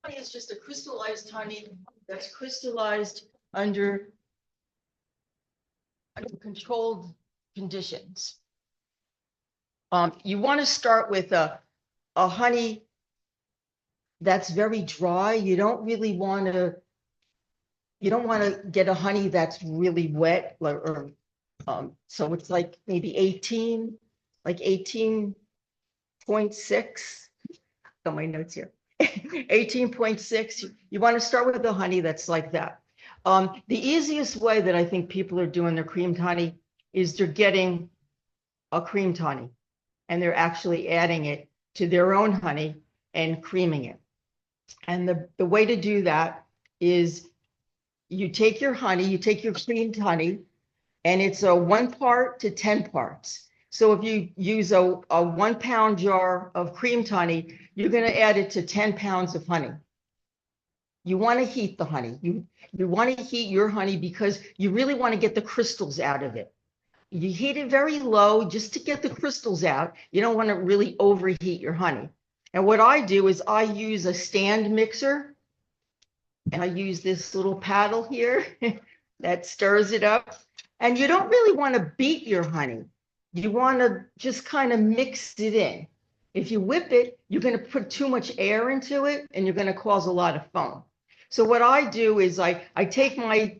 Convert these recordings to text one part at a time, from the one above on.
Honey is just a crystallized honey that's crystallized under controlled conditions. You want to start with a honey that's very dry. You don't want to get a honey that's really wet, so it's like maybe 18.6. Got my notes here. 18.6. You want to start with a honey that's like that. The easiest way that I think people are doing their creamed honey is they're getting a creamed honey and they're actually adding it to their own honey and creaming it. And the way to do that is you take your honey, you take your creamed honey, and it's a 1 part to 10 parts. So if you use a 1 pound jar of creamed honey, you're going to add it to 10 pounds of honey. You want to heat the honey. You want to heat your honey because you really want to get the crystals out of it. You heat it very low just to get the crystals out. You don't want to really overheat your honey. And what I do is I use a stand mixer, and I use this little paddle here that stirs it up. And you don't really want to beat your honey. You want to just kind of mix it in. If you whip it, you're going to put too much air into it and you're going to cause a lot of foam. So what I do is I take my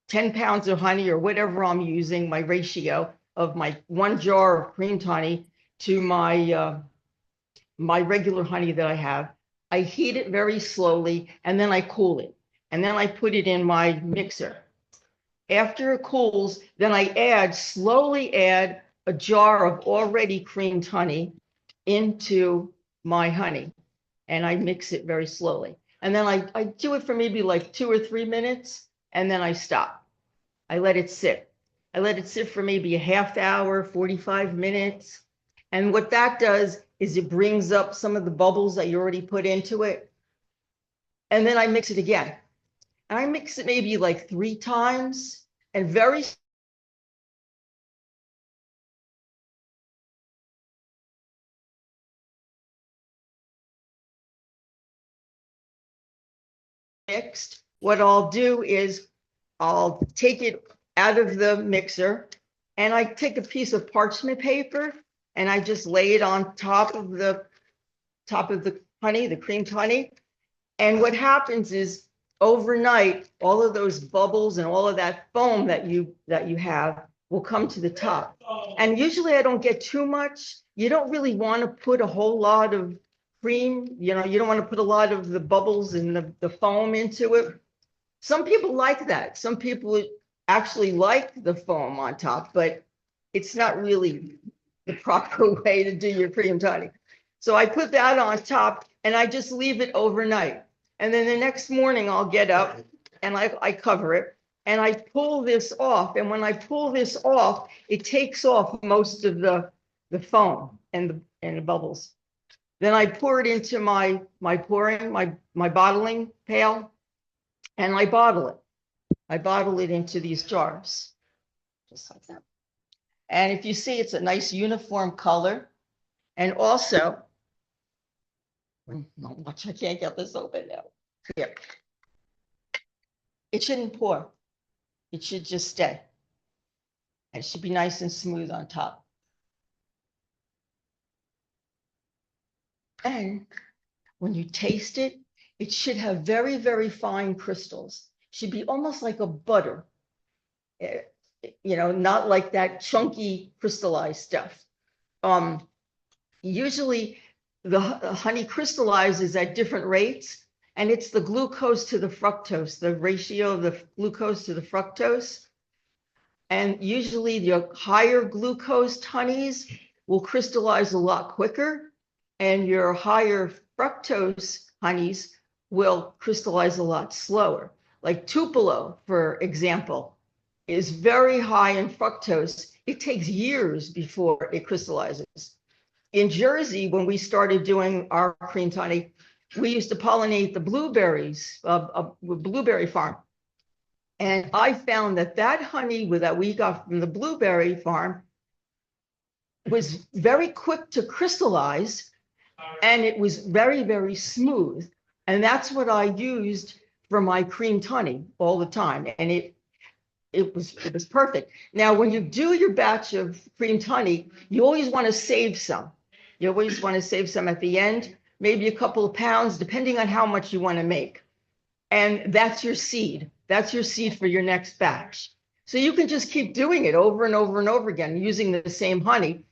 10 pounds of honey or whatever I'm using, my ratio of my 1 jar of creamed honey to my my regular honey that I have. I heat it very slowly and then I cool it. And then I put it in my mixer. After it cools, then I slowly add a jar of already creamed honey into my honey. And I mix it very slowly. And then I do it for maybe like 2 or 3 minutes, and then I stop. I let it sit. I let it sit for maybe a half hour, 45 minutes. And what that does is it brings up some of the bubbles that you already put into it. And then I mix it again. And I mix it maybe like 3 times, and very mixed. What I'll do is I'll take it out of the mixer and I take a piece of parchment paper and I just lay it on top of the honey, the creamed honey. And what happens is overnight, all of those bubbles and all of that foam that you have will come to the top. And usually I don't get too much. You don't really want to put a whole lot of cream. You don't want to put a lot of the bubbles and the foam into it. Some people like that. Some people actually like the foam on top, but it's not really the proper way to do your creamed honey. So I put that on top and I just leave it overnight. And then the next morning I'll get up and I cover it and I pull this off. And when I pull this off, it takes off most of the foam and the bubbles. Then I pour it into my bottling pail and I bottle it. I bottle it into these jars, just like that. And if you see, it's a nice uniform color. And also, watch, I can't get this open now. Here. It shouldn't pour. It should just stay. And it should be nice and smooth on top. And when you taste it, it should have very, very fine crystals. It should be almost like a butter. Not like that chunky crystallized stuff. Usually the honey crystallizes at different rates, and it's the glucose to the fructose, the ratio of the glucose to the fructose. And usually the higher glucose honeys will crystallize a lot quicker, and your higher fructose honeys will crystallize a lot slower. Like Tupelo, for example, is very high in fructose. It takes years before it crystallizes. In Jersey, when we started doing our creamed honey, we used to pollinate the blueberries, a blueberry farm. And I found that honey that we got from the blueberry farm was very quick to crystallize, and it was very, very smooth. And that's what I used for my creamed honey all the time. And it was perfect. Now, when you do your batch of creamed honey, you always want to save some. You always want to save some at the end, maybe a couple of pounds, depending on how much you want to make. And that's your seed. That's your seed for your next batch. So you can just keep doing it over and over and over again, using the same honey.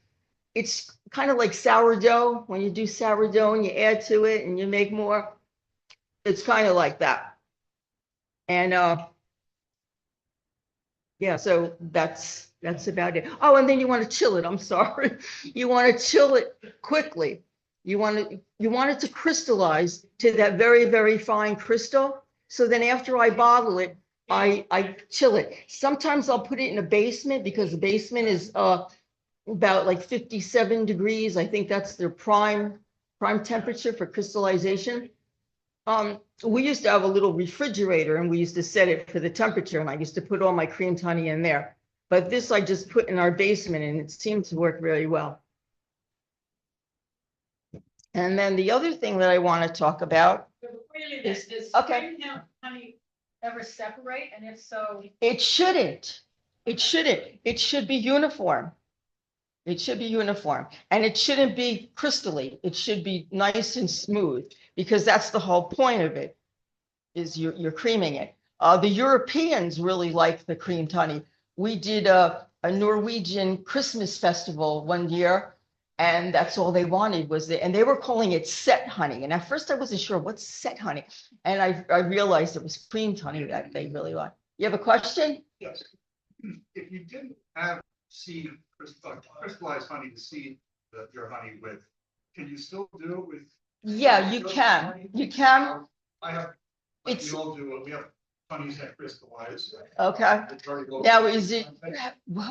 It's kind of like sourdough. When you do sourdough and you add to it and you make more, it's kind of like that. And yeah, so that's about it. Oh, and then you want to chill it. I'm sorry. You want to chill it quickly. You want it to crystallize to that very, very fine crystal. So then after I bottle it, I chill it. Sometimes I'll put it in a basement because the basement is about like 57 degrees. I think that's their prime temperature for crystallization. We used to have a little refrigerator and we used to set it for the temperature, and I used to put all my creamed honey in there. But this I just put in our basement and it seemed to work really well. And then the other thing that I want to talk about is okay. Honey ever separate? And if so, it shouldn't. It shouldn't. It should be uniform. It should be uniform, and it shouldn't be crystally. It should be nice and smooth, because that's the whole point of it, is you're creaming it. The Europeans really like the creamed honey. We did a Norwegian Christmas festival one year, and that's all they wanted was and they were calling it set honey. And at first I wasn't sure what's set honey, and I realized it was creamed honey that they really like. You have a question? Yes. If you didn't have seed crystallized honey to seed your honey with, can you still do it with? Yeah, you can. You can. I have. Like we all do. We have honeys that crystallize. Okay. Now, is it?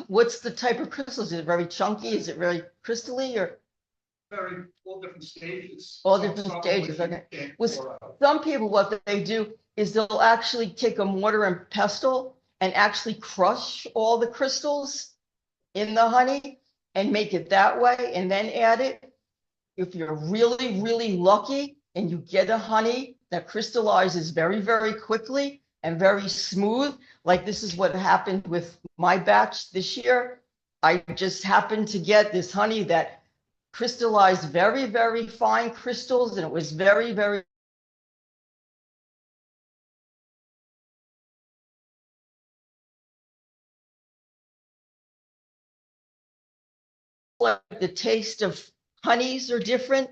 What's the type of crystals? Is it very chunky? Is it very crystally, or? Very all different stages. All different stages. Okay. With some people, what they do is they'll actually take a mortar and pestle and actually crush all the crystals in the honey and make it that way and then add it. If you're really, really lucky and you get a honey that crystallizes very, very quickly and very smooth, like this is what happened with my batch this year. I just happened to get this honey that crystallized very, very fine crystals, and it was very, very like the taste of honeys are different.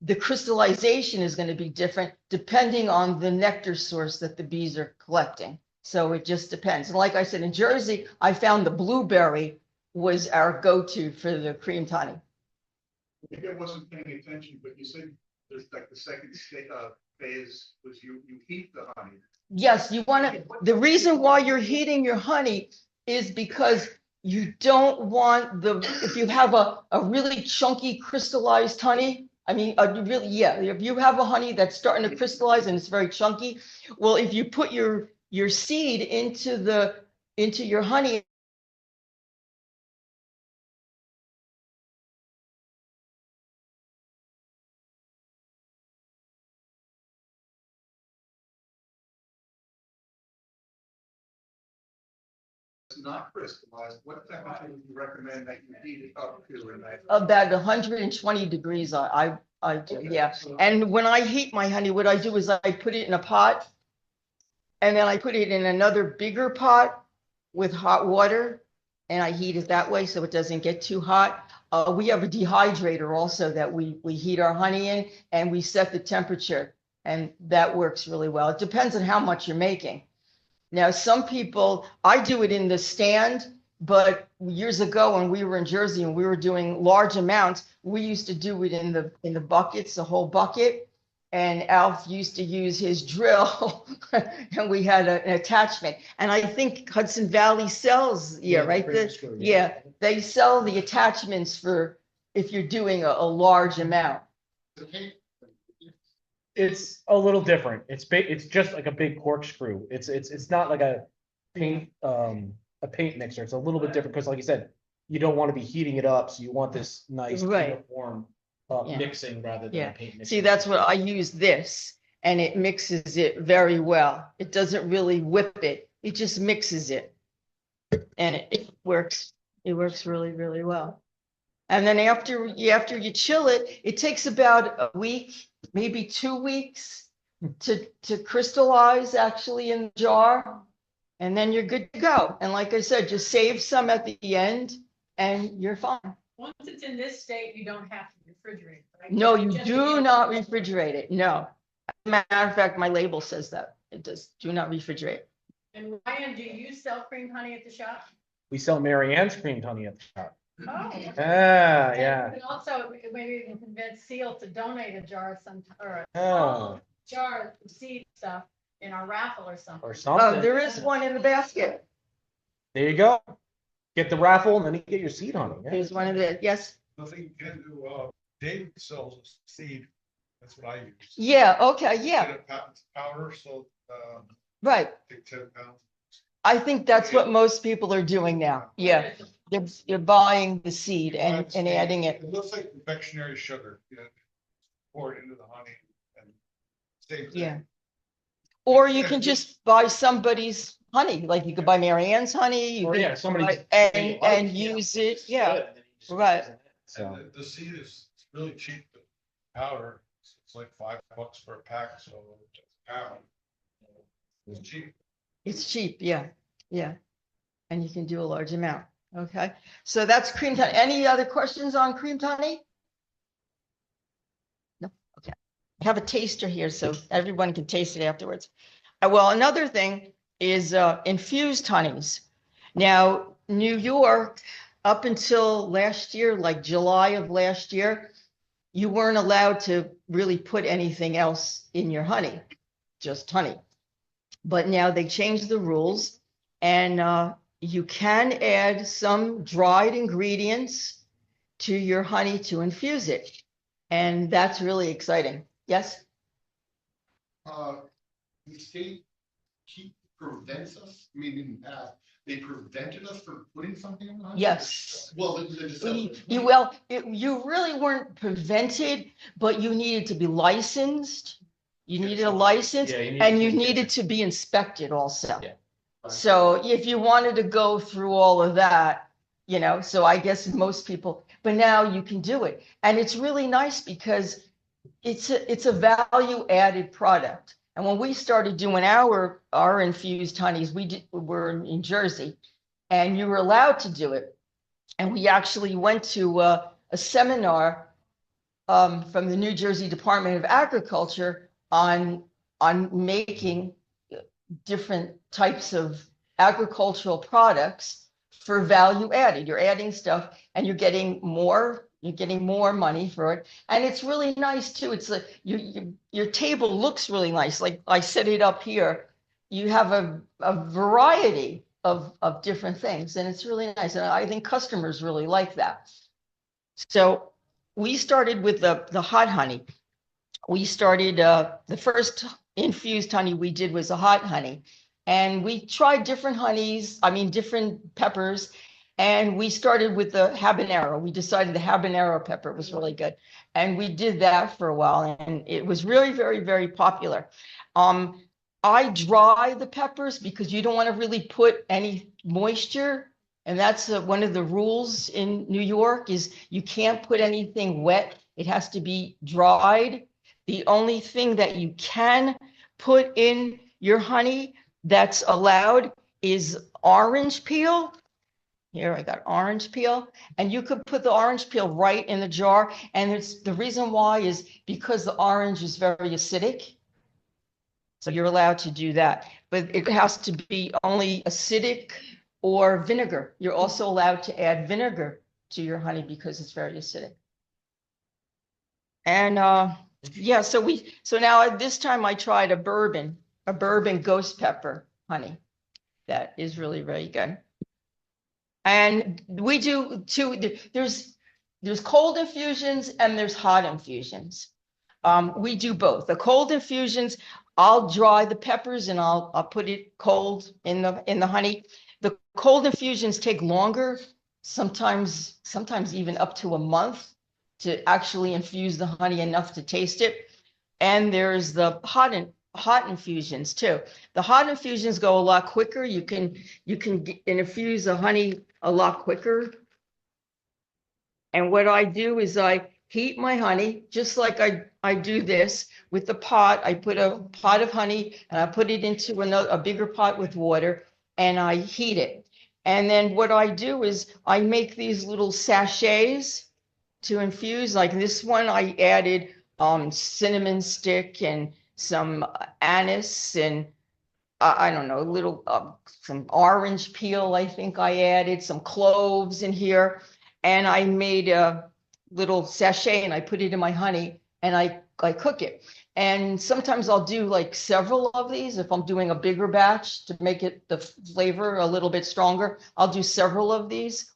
The crystallization is going to be different depending on the nectar source that the bees are collecting. So it just depends. And like I said, in Jersey, I found the blueberry was our go-to for the creamed honey. Maybe I wasn't paying attention, but you said there's like the second phase was you heat the honey. Yes, you want to. The reason why you're heating your honey is because you don't want if you have a really chunky crystallized honey, I mean, if you have a honey that's starting to crystallize and it's very chunky, well, if you put your seed into your honey, Not crystallized, what temperature would you recommend that you heat it up to? about 120 degrees. I do, yeah. And when I heat my honey, what I do is I put it in a pot, and then I put it in another bigger pot with hot water, and I heat it that way so it doesn't get too hot. We have a dehydrator also that we heat our honey in, and we set the temperature, and that works really well. It depends on how much you're making. Now, some people, I do it in the stand, but years ago when we were in Jersey and we were doing large amounts, we used to do it in the buckets, the whole bucket. And Alf used to use his drill and we had an attachment. And I think Hudson Valley sells, right? They sell the attachments for if you're doing a large amount. It's a little different. It's just like a big corkscrew. It's not like a paint mixer. It's a little bit different because, like you said, you don't want to be heating it up, so you want this nice uniform Yeah. mixing rather than Yeah. paint mixing. See, that's what I use this and it mixes it very well. It doesn't really whip it. It just mixes it. And it works. It works really, really well. And then after you chill it, it takes about a week, maybe 2 weeks to crystallize actually in the jar. And then you're good to go. And like I said, just save some at the end and you're fine. Once it's in this state, you don't have to refrigerate it, right? No, you Just do to not get- refrigerate it. No. Matter of fact, my label says that. It does, do not refrigerate. And Ryan, do you sell cream honey at the shop? We sell Mary Ann's creamed honey at the shop. Oh. okay. Ah, And yeah. you can also, maybe you can convince Ceil to donate a jar some, or a Oh, jar of seed stuff in our raffle or something. or Oh, something. there is one in the basket. There you go. Get the raffle and then you get your seed honey. Yeah. There's one of the, yes. Nothing you can do, David sells a seed, that's what I use. Yeah, okay, yeah, Get a powder, so, right. take 10 pounds. I think that's what most people are doing now. Yeah, they're buying the seed and adding it. It looks like confectionery sugar, you know, pour it into the honey and same thing. Yeah. Or you can just buy somebody's honey, like you could buy Mary Ann's honey. You Or could yeah, somebody. buy- and use it, yeah, right. So, And the seed is really cheap, the powder, it's like $5 for a pack, so it's a pound. It's cheap. It's cheap, yeah, yeah. And you can do a large amount, okay? So that's cream honey. Any other questions on cream honey? No, okay. I have a taster here, so everyone can taste it afterwards. Well, another thing is infused honeys. Now, New York, up until last year, like July of last year, you weren't allowed to really put anything else in your honey, just honey. But now they changed the rules and you can add some dried ingredients to your honey to infuse it. And that's really exciting. Yes? The state prevents us, I mean, in the past, they prevented us from putting something in the honey? Yes. Well, the You really weren't prevented, but you needed to be licensed. You needed a license yeah, and you needed to be inspected also. Yeah. So if you wanted to go through all of that, you know, so I guess most people, but now you can do it. And it's really nice because it's a value added product. And when we started doing our infused honeys, we were in Jersey and you were allowed to do it. And we actually went to a seminar from the New Jersey Department of Agriculture on making different types of agricultural products for value added. You're adding stuff and you're getting more money for it. And it's really nice too. It's like your table looks really nice. Like I set it up here. You have a variety of different things and it's really nice. And I think customers really like that. So we started with the hot honey. We started, the first infused honey we did was a hot honey. And we tried different honeys, different peppers. And we started with the habanero. We decided the habanero pepper was really good. And we did that for a while. And it was really, very, very popular. I dry the peppers because you don't want to really put any moisture. And that's one of the rules in New York is you can't put anything wet. It has to be dried. The only thing that you can put in your honey that's allowed is orange peel. Here, I got orange peel, and you could put the orange peel right in the jar. And it's the reason why is because the orange is very acidic. So you're allowed to do that, but it has to be only acidic or vinegar. You're also allowed to add vinegar to your honey because it's very acidic. And yeah, so now at this time I tried a bourbon ghost pepper honey. That is really, really good. And we do two, there's cold infusions and there's hot infusions. We do both. The cold infusions, I'll dry the peppers and I'll put it cold in the honey. The cold infusions take longer, sometimes even up to a month to actually infuse the honey enough to taste it. And there's the hot infusions too. The hot infusions go a lot quicker. You can infuse the honey a lot quicker. And what I do is I heat my honey, just like I do this with the pot. I put a pot of honey and I put it into a bigger pot with water and I heat it. And then what I do is I make these little sachets to infuse. Like this one, I added cinnamon stick and some anise and I don't know, a little some orange peel. I think I added some cloves in here, and I made a little sachet and I put it in my honey and I cook it. And sometimes I'll do like several of these if I'm doing a bigger batch to make it the flavor a little bit stronger. I'll do several of these.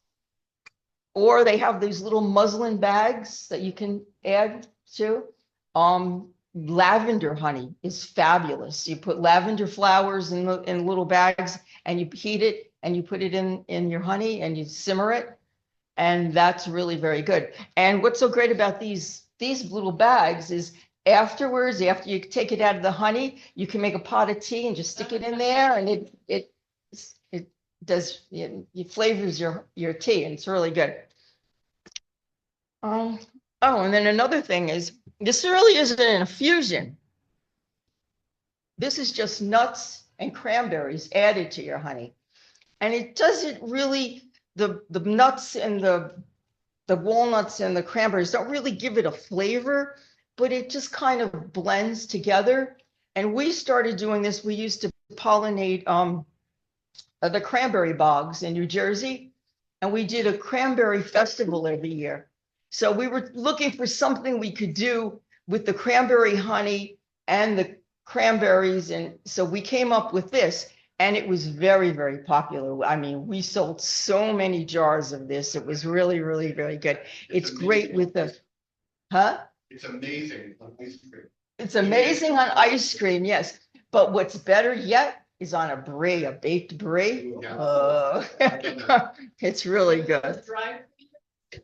Or they have these little muslin bags that you can add to. Lavender honey is fabulous. You put lavender flowers in little bags and you heat it and you put it in your honey and you simmer it. And that's really very good. And what's so great about these little bags is afterwards, after you take it out of the honey, you can make a pot of tea and just stick it in there and it does, it flavors your tea and it's really good. Oh, and then another thing is, this really isn't an infusion. This is just nuts and cranberries added to your honey. And it doesn't really, the nuts and the walnuts and the cranberries don't really give it a flavor, but it just kind of blends together. And we started doing this. We used to pollinate the cranberry bogs in New Jersey. And we did a cranberry festival every year. So we were looking for something we could do with the cranberry honey and the cranberries. And so we came up with this and it was very, very popular. I mean, we sold so many jars of this. It was really, really, very good. It's great with the, huh? It's amazing on ice cream. It's amazing on ice cream, yes. But what's better yet is on a brie, a baked brie. Yeah. It's really good. Dry.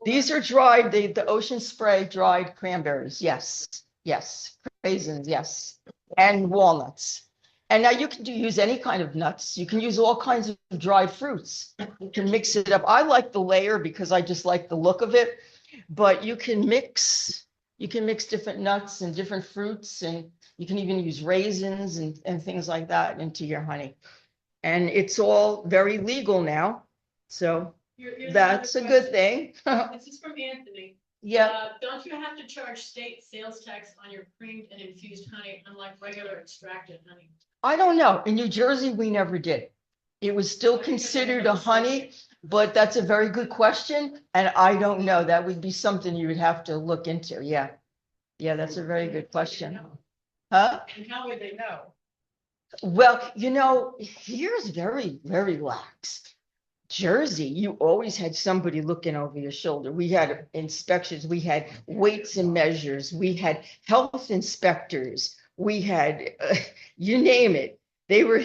These are dried, the ocean spray dried cranberries. Yes, yes. Raisins, yes. And walnuts. And now you can use any kind of nuts. You can use all kinds of dried fruits. You can mix it up. I like the layer because I just like the look of it. But you can mix different nuts and different fruits, and you can even use raisins and things like that into your honey. And it's all very legal now. So Here's that's a another good thing. question. This is from Anthony. Yeah. Don't you have to charge state sales tax on your creamed and infused honey, unlike regular extracted honey? I don't know. In New Jersey, we never did. It was still considered a honey, but that's a very good question. And I don't know. That would be something you would have to look into. Yeah. Yeah, that's a very good question. Huh? And how would they know? Well, here's very, very lax. Jersey, you always had somebody looking over your shoulder. We had inspections, we had weights and measures, we had health inspectors, we had, you name it. They were,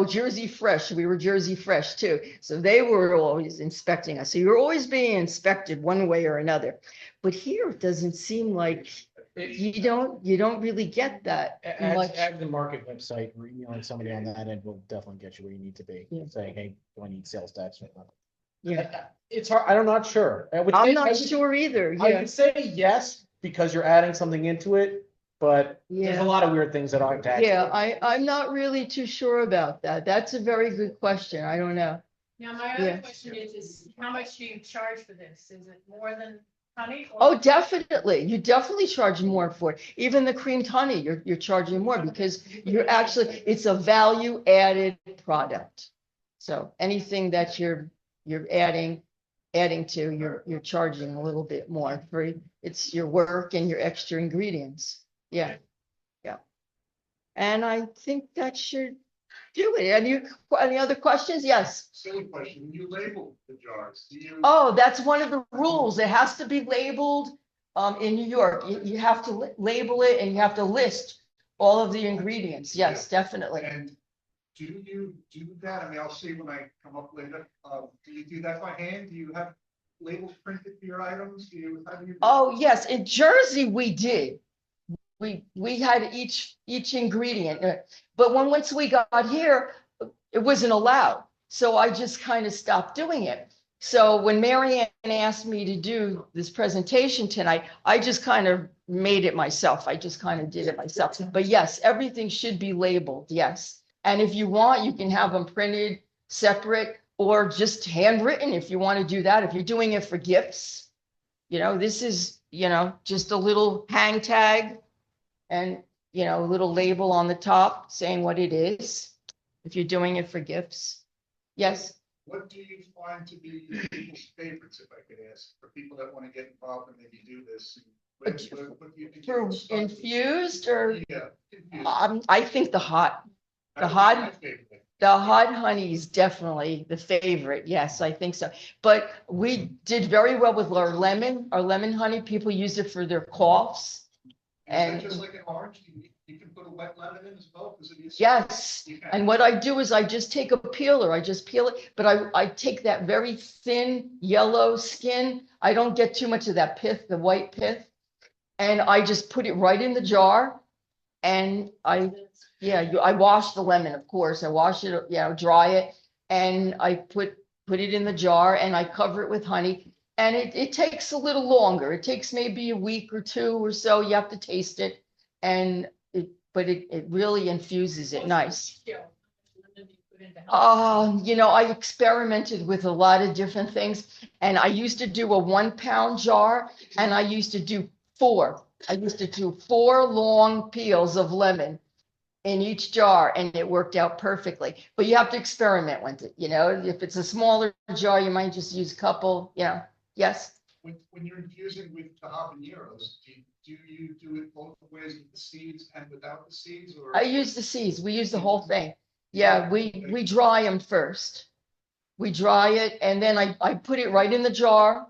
Jersey Fresh. We were Jersey Fresh too. So they were always inspecting us. So you're always being inspected one way or another. But here it doesn't seem like you don't really get that much. At the market website, or emailing somebody on that end will definitely get you where you need to be. Yeah. Saying, hey, do I need sales tax or not? Yeah, It's hard. I'm not sure. I'm not sure either. I Yeah, would say yes, because you're adding something into it, but there's yeah. a lot of weird things that aren't taxed. Yeah, I'm not really too sure about that. That's a very good question. I don't know. Now, my Yeah. other question is how much do you charge for this? Is it more than honey? Oh, definitely. You definitely charge more for it. Even the creamed honey, you're charging more because it's a value added product. So anything that you're adding to, you're charging a little bit more for it's your work and your extra ingredients. Yeah. Yeah. And I think that should do it. Any other questions? Yes. Silly question, you label the jars, do you? Oh, that's one of the rules. It has to be labeled in New York. You have to label it and you have to list all of the ingredients. Yes, definitely. And do you do that? I mean, I'll see when I come up later. Do you do that by hand? Do you have labels printed for your items? How do you? Oh, yes, in Jersey, we did. We had each ingredient, but once we got here, it wasn't allowed. So I just kind of stopped doing it. So when Mary Ann asked me to do this presentation tonight, I just kind of made it myself. I just kind of did it myself. But yes, everything should be labeled, yes. And if you want, you can have them printed separate or just handwritten if you want to do that. If you're doing it for gifts, this is, just a little hang tag and, a little label on the top saying what it is, if you're doing it for gifts. Yes. What do you find to be your people's favorites, if I could ask, for people that want to get involved and maybe do this? What do you think? For infused or, Yeah. infused. I think the hot That would be hot- my favorite. honey is definitely the favorite. Yes, I think so. But we did very well with our lemon honey. People use it for their coughs. Is And- that just like an orange? You can put a wet lemon in as well? Because it is. Yes. You can. And what I do is I just take a peeler, I just peel it, but I take that very thin yellow skin. I don't get too much of that pith, the white pith. And I just put it right in the jar. And I wash the lemon, of course. I wash it, dry it. And I put it in the jar and I cover it with honey. And it takes a little longer. It takes maybe a week or two or so. You have to taste it. But it really infuses it nice. I experimented with a lot of different things, and I used to do a 1 pound jar, and I used to do 4. I used to do 4 long peels of lemon in each jar, and it worked out perfectly. But you have to experiment with it. If it's a smaller jar, you might just use a couple. Yes. When you're infusing with the habaneros, do you do it both ways with the seeds and without the seeds? Or I use the seeds. We use the whole thing. Yeah, we dry them first. We dry it and then I put it right in the jar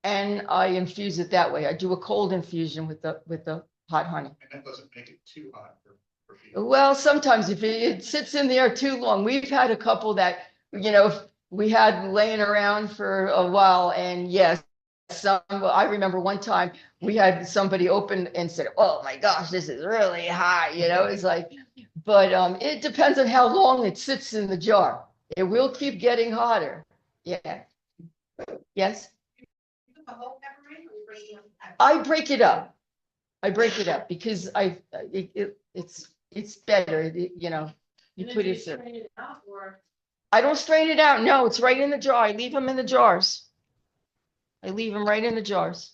and I infuse it that way. I do a cold infusion with the hot honey. And that doesn't make it too hot for people. Well, sometimes if it sits in there too long, we've had a couple that, we had laying around for a while and yes, I remember one time we had somebody open and said, "Oh my gosh, this is really hot." It's like, but it depends on how long it sits in the jar. It will keep getting hotter. Yeah. Yes. I break it up. Because it's better. You put it through. I don't strain it out. No, it's right in the jar. I leave them in the jars. I leave them right in the jars.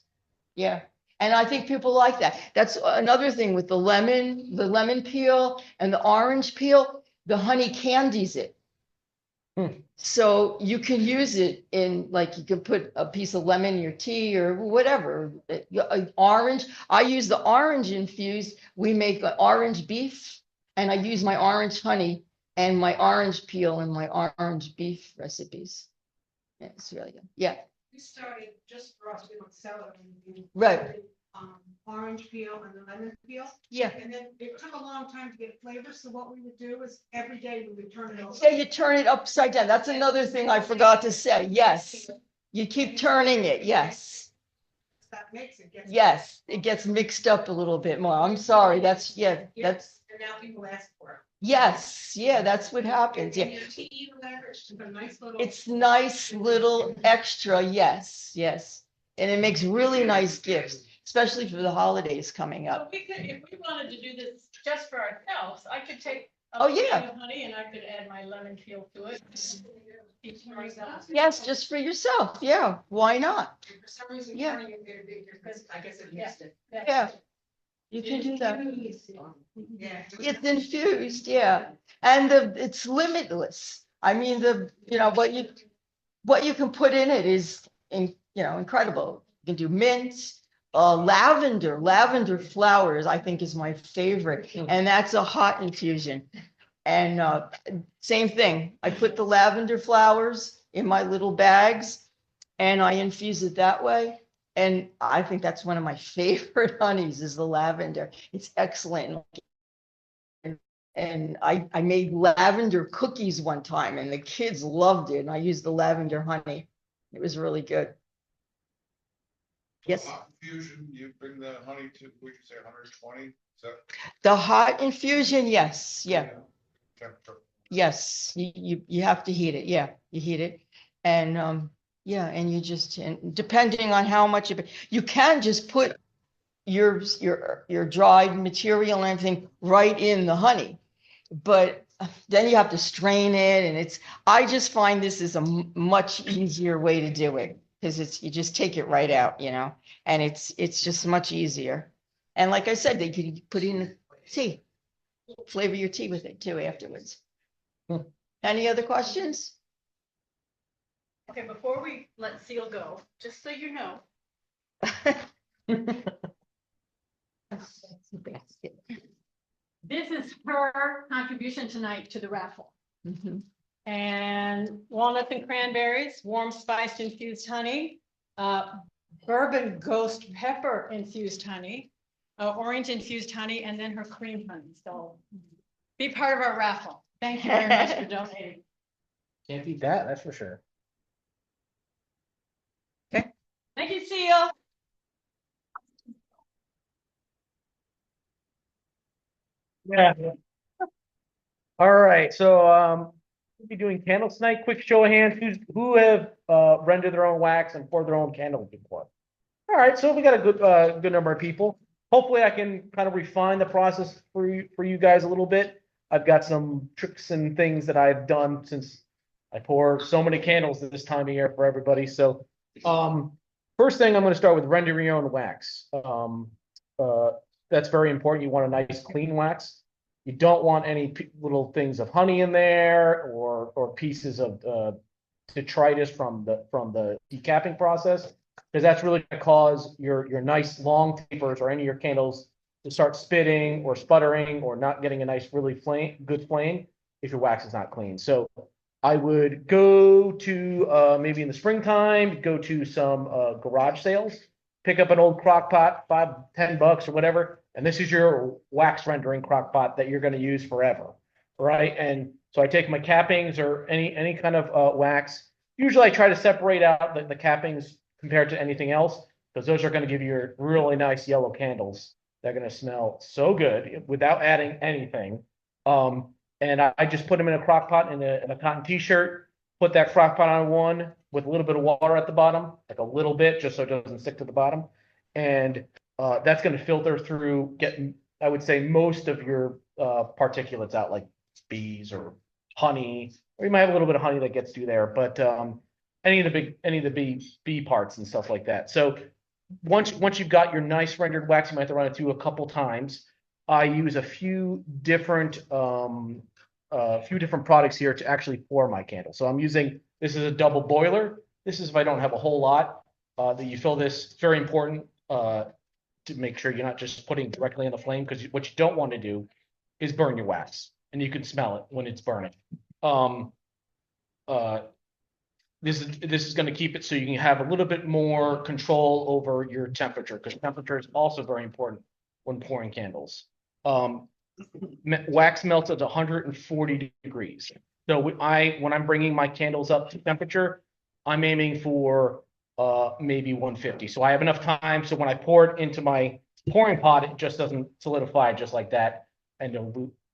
Yeah. And I think people like that. That's another thing with the lemon peel and the orange peel, the honey candies it. So you can use it in, like, you can put a piece of lemon in your tea or whatever. Orange. I use the orange infused. We make an orange beef and I use my orange honey and my orange peel in my orange beef recipes. Yeah, it's really good. Yeah. We started just for us, we don't sell it. Right. Orange peel and the lemon peel. Yeah. And then it took a long time to get flavor. So what we would do is every day we would turn it over. Yeah, you turn it upside down. That's another thing I forgot to say. Yes. You keep turning it. Yes. That makes it. Yes. It gets mixed up a little bit more. I'm sorry. That's. And now people ask for it. Yes. Yeah, that's what happens. And Yeah. your tea, whatever, it's just a nice little. It's nice little extra. Yes. Yes. And it makes really nice gifts, especially for the holidays coming So up. we could, if we wanted to do this just for ourselves, I could take. Oh, a yeah. can of honey and I could add my lemon peel to it. Each for myself. Yes, just for yourself. Yeah. Why not? For some reason, Yeah. turning it made a big difference. I guess it missed it. Yeah. You can do that. Yeah. It's infused, yeah. And it's limitless. I mean, what you can put in it is incredible. You can do mint, lavender flowers, I think is my favorite. And that's a hot infusion. And same thing. I put the lavender flowers in my little bags and I infuse it that way. And I think that's one of my favorite honeys is the lavender. It's excellent. And I made lavender cookies one time and the kids loved it. And I used the lavender honey. It was really good. Yes. Hot infusion, you bring the honey to, would you say 120? So. The hot infusion, yes, yeah, Temperature. yes, you have to heat it, yeah, you heat it. And, yeah, and you just, and depending on how much you can just put your dried material and everything right in the honey. But then you have to strain it, and I just find this is a much easier way to do it, because you just take it right out, and it's just much easier. And like I said, they could put in tea, flavor your tea with it too afterwards. Any other questions? Okay, before we let Ceil go, just so you know, this is her contribution tonight to the raffle. Mhm. And walnuts and cranberries, warm spiced infused honey, bourbon ghost pepper infused honey, orange infused honey, and then her cream honey. So be part of our raffle. Thank you very much for donating. Can't beat that, that's for sure. Thank you, Ceil. Yeah. All right, so we'll be doing candles tonight. Quick show of hands, who have rendered their own wax and poured their own candles before? All right, so we got a good number of people. Hopefully I can kind of refine the process for you guys a little bit. I've got some tricks and things that I've done since I pour so many candles this time of year for everybody. So first thing, I'm going to start with rendering your own wax. That's very important. You want a nice clean wax. You don't want any little things of honey in there or pieces of detritus from the decapping process, because that's really going to cause your nice long tapers or any of your candles to start spitting or sputtering or not getting a nice really good flame if your wax is not clean. So I would go to maybe in the springtime, go to some garage sales, pick up an old crock pot, $5-10 or whatever, and this is your wax rendering crock pot that you're going to use forever, right? And so I take my cappings or any kind of wax. Usually I try to separate out the cappings compared to anything else, because those are going to give you really nice yellow candles. They're going to smell so good without adding anything. And I just put them in a crock pot in a cotton t-shirt, put that crock pot on one with a little bit of water at the bottom, like a little bit, just so it doesn't stick to the bottom. And that's going to filter through, getting, I would say, most of your particulates out, like bees or honey, or you might have a little bit of honey that gets through there, but any of the bee parts and stuff like that. So once you've got your nice rendered wax, you might have to run it through a couple times. I use a few different products here to actually pour my candle. So I'm using, this is a double boiler. This is if I don't have a whole lot that you fill this. It's very important to make sure you're not just putting directly in the flame, because what you don't want to do is burn your wax, and you can smell it when it's burning. This is going to keep it so you can have a little bit more control over your temperature, because temperature is also very important when pouring candles. Wax melts at 140 degrees. So when I'm bringing my candles up to temperature, I'm aiming for maybe 150. So I have enough time. So when I pour it into my pouring pot, it just doesn't solidify just like that. And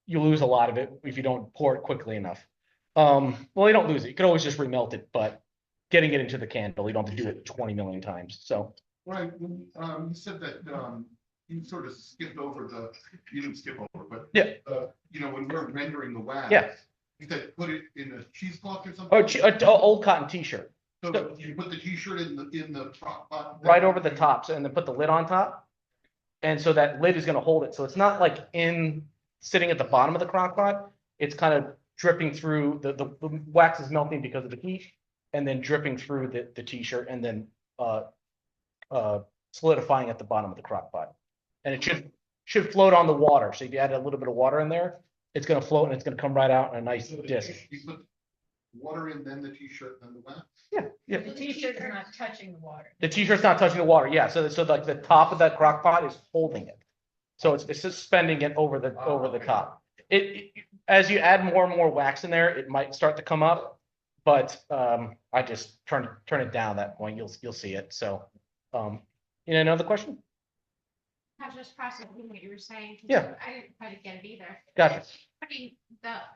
you lose a lot of it if you don't pour it quickly enough. Well, you don't lose it. You can always just remelt it, but getting it into the candle, you don't have to do it 20 million times. So Right, you said that you sort of skipped over you didn't skip over, but yeah, when we're rendering the wax, yeah. you said put it in a cheesecloth or something. Or old cotton t-shirt. So you put the t-shirt in the crock pot Right over the top, and then put the lid on top. And so that lid is going to hold it. So it's not like sitting at the bottom of the crock pot. It's kind of dripping through, the wax is melting because of the heat, and then dripping through the t-shirt, and then solidifying at the bottom of the crock pot. And it should float on the water. So if you add a little bit of water in there, it's going to float, and it's going to come right out in a nice disc. You put water in, then the t-shirt, then the wax. Yeah. The t-shirt is not touching the water. The t-shirt's not touching the water. Yeah. So like the top of that crock pot is holding it. So it's suspending it over the top. As you add more and more wax in there, it might start to come up, but I just turn it down at that point. You'll see it. So You know, another question? I was just processing what you were saying. 'cause Yeah. I didn't quite get it either. Gotcha. Putting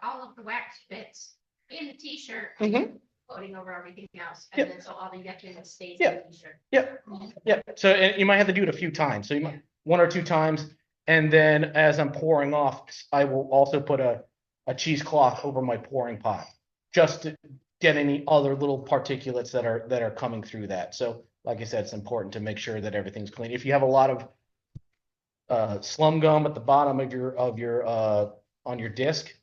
all of the wax bits in the t-shirt. Mhm. Coating over everything else, Yep. and then so all the yuckiness stays Yeah. in the t-shirt. Yeah, so and you might have to do it a few times. So you might 1 or 2 times, and then as I'm pouring off, I will also put a cheesecloth over my pouring pot, just to get any other little particulates that are coming through that. So, like I said, it's important to make sure that everything's clean. If you have a lot of slum gum at the bottom of your on your disc,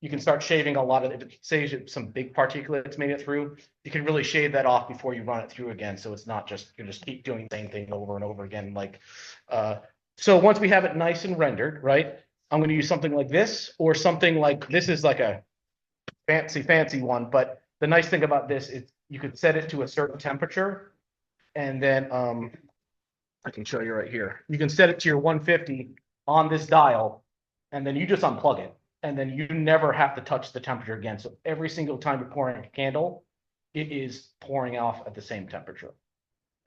you can start shaving a lot of, if it saves some big particulates made it through, you can really shave that off before you run it through again. So it's not just, you just keep doing the same thing over and over again. Like, so once we have it nice and rendered, right, I'm going to use something like this, or something like, this is like a fancy one. But the nice thing about this is you could set it to a certain temperature, and then, I can show you right here. You can set it to your 150 on this dial, and then you just unplug it. And then you never have to touch the temperature again. So every single time you're pouring a candle, it is pouring off at the same temperature.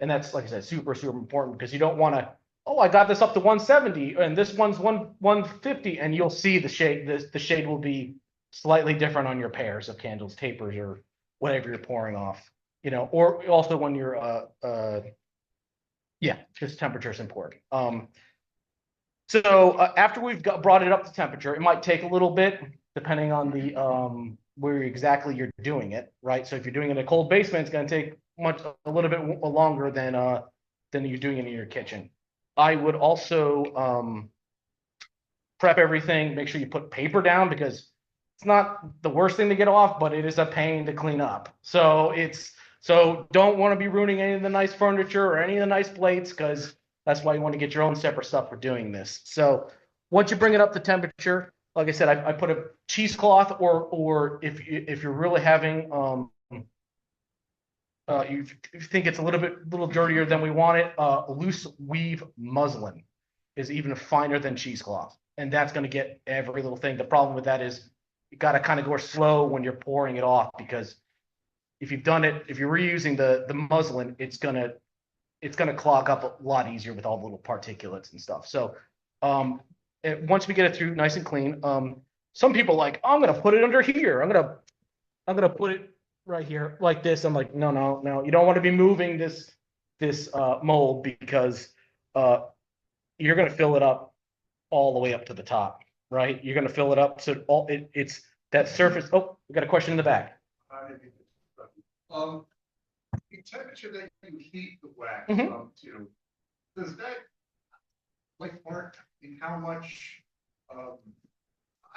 And that's, like I said, super important, because you don't want to, oh, I got this up to 170 and this one's 150, and you'll see the shade, the shade will be slightly different on your pairs of candles, tapers, or whatever you're pouring off, you know, or also when you're, yeah, just temperature is important. So after we've brought it up to temperature, it might take a little bit depending on the where exactly you're doing it, right? So if you're doing it in a cold basement, it's going to take a little bit longer than you're doing it in your kitchen. I would also prep everything. Make sure you put paper down, because it's not the worst thing to get off, but it is a pain to clean up. So don't want to be ruining any of the nice furniture or any of the nice plates, because that's why you want to get your own separate stuff for doing this. So once you bring it up to temperature, like I said, I put a cheesecloth, or if you're really having you think it's a little dirtier than we want it, loose weave muslin is even finer than cheesecloth, and that's going to get every little thing. The problem with that is you got to kind of go slow when you're pouring it off, because if you're reusing the muslin, it's gonna clog up a lot easier with all the little particulates and stuff. So once we get it through nice and clean, some people are like, oh, I'm gonna put it under here. I'm gonna put it right here like this. I'm like, no. You don't want to be moving this mold, because you're gonna fill it up all the way up to the top, right? You're gonna fill it up so it's that surface. Oh, we got a question in the back. The temperature that you heat the wax Mhm. up to, does that like mark in how much?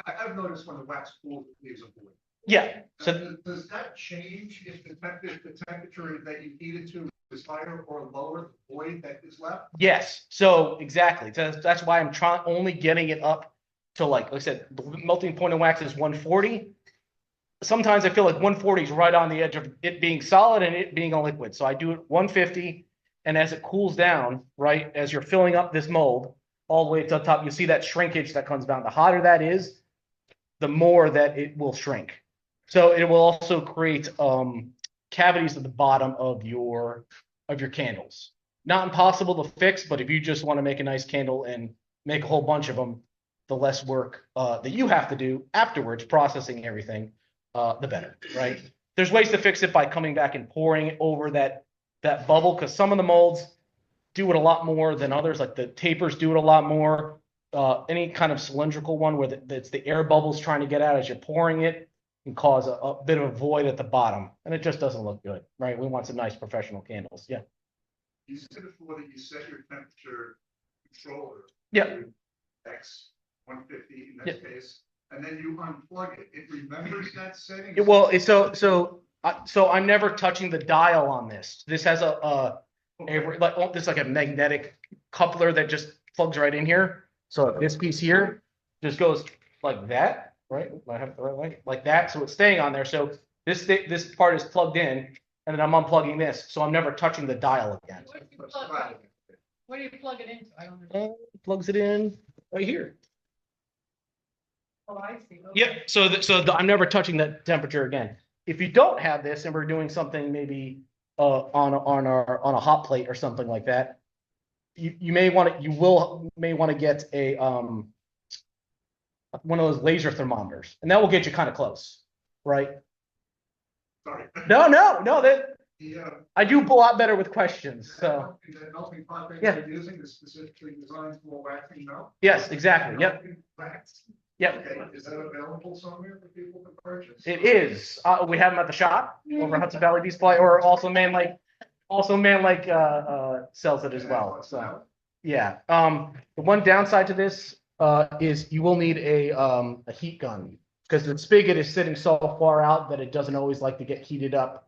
I've noticed when the wax cools, it leaves a void. Yeah. So Does that change if the temperature that you heat it to is higher or lower, the void that is left? yes. So exactly. That's why I'm only getting it up to, like I said, the melting point of wax is 140. Sometimes I feel like 140 is right on the edge of it being solid and it being a liquid. So I do it 150, and as it cools down, right, as you're filling up this mold all the way to the top, you see that shrinkage that comes down. The hotter that is, the more that it will shrink. So it will also create cavities at the bottom of your candles. Not impossible to fix, but if you just want to make a nice candle and make a whole bunch of them, the less work that you have to do afterwards, processing everything, the better, right? There's ways to fix it by coming back and pouring it over that bubble, because some of the molds do it a lot more than others. Like the tapers do it a lot more. Any kind of cylindrical one where it's the air bubbles trying to get out as you're pouring it can cause a bit of a void at the bottom, and it just doesn't look good, right? We want some nice professional candles. Yeah. You said before that you set your temperature controller. Yeah. to X 150 in that case, and then you unplug it. It remembers that setting. Yeah, well, so I'm never touching the dial on this. This has this like a magnetic coupler that just plugs right in here. So this piece here just goes like that, right? I have it the right way, like that. So it's staying on there. So this part is plugged in, and then I'm unplugging this. So I'm never touching the dial again. What do you plug it into? I don't know. Plugs it in right here. Oh, I see. Okay. Yep. So I'm never touching that temperature again. If you don't have this and we're doing something maybe on a hot plate or something like that, you may want to get a one of those laser thermometers, and that will get you kind of close, right? Sorry. No, that The, I do a lot better with questions. So that melting pot that Yeah. you're using is specifically designed for waxing melt? yes, exactly. Yep. Melting wax? Yep. Okay, is that available somewhere for people to purchase? It is. We have them at the shop over at Hudson Valley Beach Supply, or also Man Lake sells it as well. So yeah. The one downside to this is you will need a heat gun because the spigot is sitting so far out that it doesn't always like to get heated up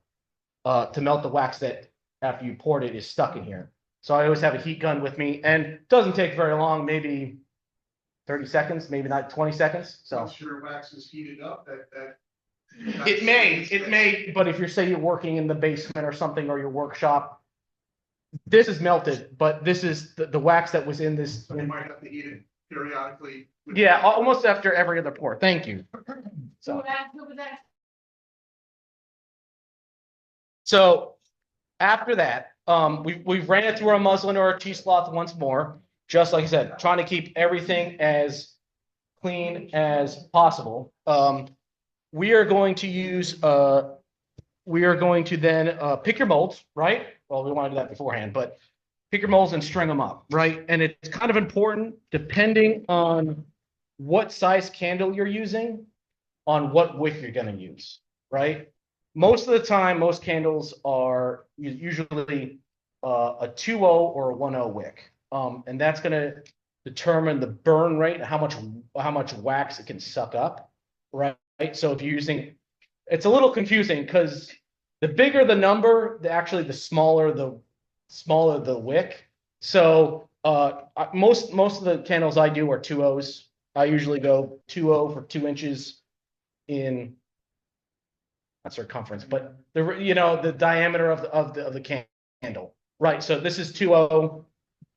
to melt the wax that after you poured it is stuck in here. So I always have a heat gun with me, and it doesn't take very long, maybe 30 seconds, maybe not 20 seconds. So Once your wax is heated up, that. it may, but if you're working in the basement or something, or your workshop, this is melted, but this is the wax that was in this. So you might have to heat it periodically. Yeah, almost after every other pour. Thank you. So, so after that, we ran it through our muslin or our cheesecloth once more, just like I said, trying to keep everything as clean as possible. We are going to use, we are going to then pick your molds, right? Well, we want to do that beforehand, but pick your molds and string them up, right? And it's kind of important, depending on what size candle you're using, on what wick you're going to use, right? Most of the time, most candles are usually a 2.0 or a 1.0 wick. And that's going to determine the burn rate, how much wax it can suck up, right? So if you're using, it's a little confusing because the bigger the number, the smaller the wick. So most of the candles I do are 2.0s. I usually go 2.0 for 2 inches in, not circumference, but the diameter of the candle, right? So this is 2.0.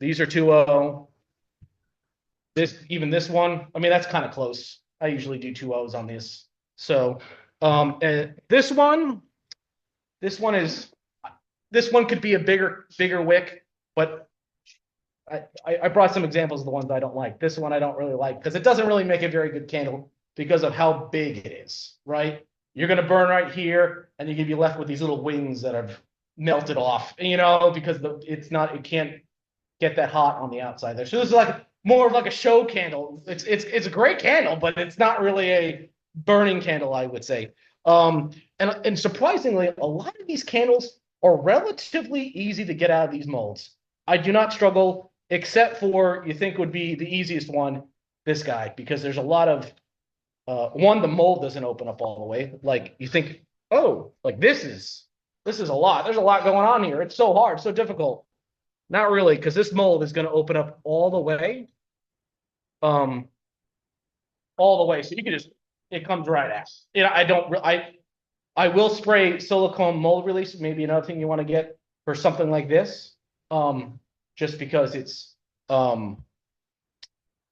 These are 2.0. This one, I mean, that's kind of close. I usually do 2.0s on this. So and this one could be a bigger wick, but I brought some examples of the ones I don't like. This one I don't really like because it doesn't really make a very good candle because of how big it is, right? You're going to burn right here, and you're going to be left with these little wings that have melted off, because it can't get that hot on the outside there. So this is like more of like a show candle. It's a great candle, but it's not really a burning candle, I would say. And surprisingly, a lot of these candles are relatively easy to get out of these molds. I do not struggle, except for you think would be the easiest one, this guy, because there's a lot of one, the mold doesn't open up all the way. Like you think, oh, like this is a lot. There's a lot going on here. It's so hard, so difficult. Not really, because this mold is going to open up all the way. All the way. So you can it comes right out. I will spray silicone mold release, maybe another thing you want to get for something like this. Just because it's like